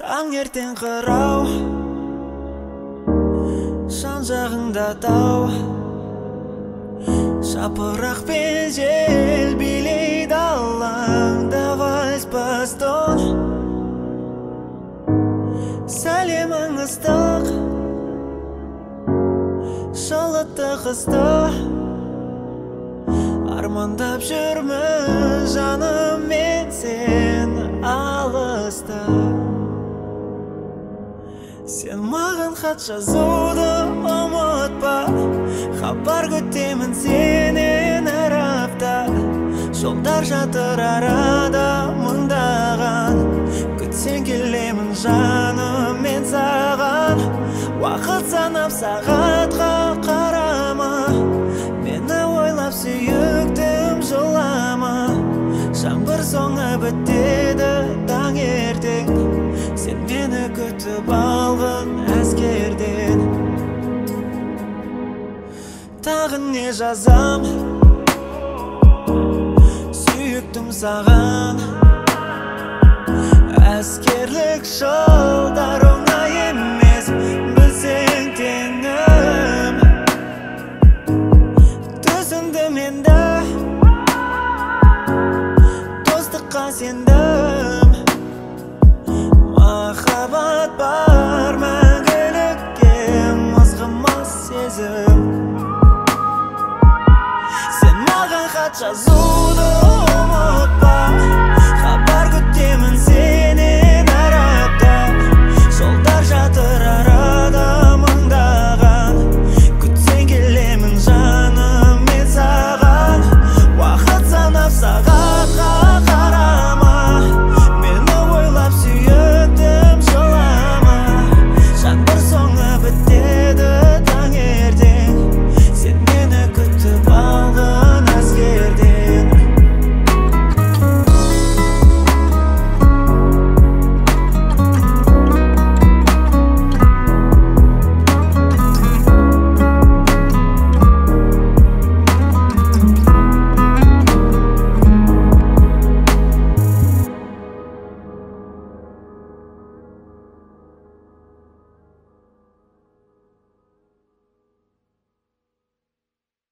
Таңертең қырау, жан жағыңда тау, жапырақпен жел билейді алаңда вальс бастон. Сәлемің ыстық, жылытты қысты, армандап жүрмін жаным мен сен алыста. Сен маған хат жазуды ұмытпа, хабар күтемін сенен әр апта. Жолдар жатыр арада мыңдаған, күтсең келемін жаным мен саған. Уақыт санап сағатқа қарама, мені ойлап сүйіктім жылама. Жаңбыр соңы бітеді таңертең, сен мені күтіп алғын әскерден. Тағы не жазам, сүйіктім саған. Әскерлік жылдар оңай емес, білсең теңім. Түсіндім енді, достыққа сенді.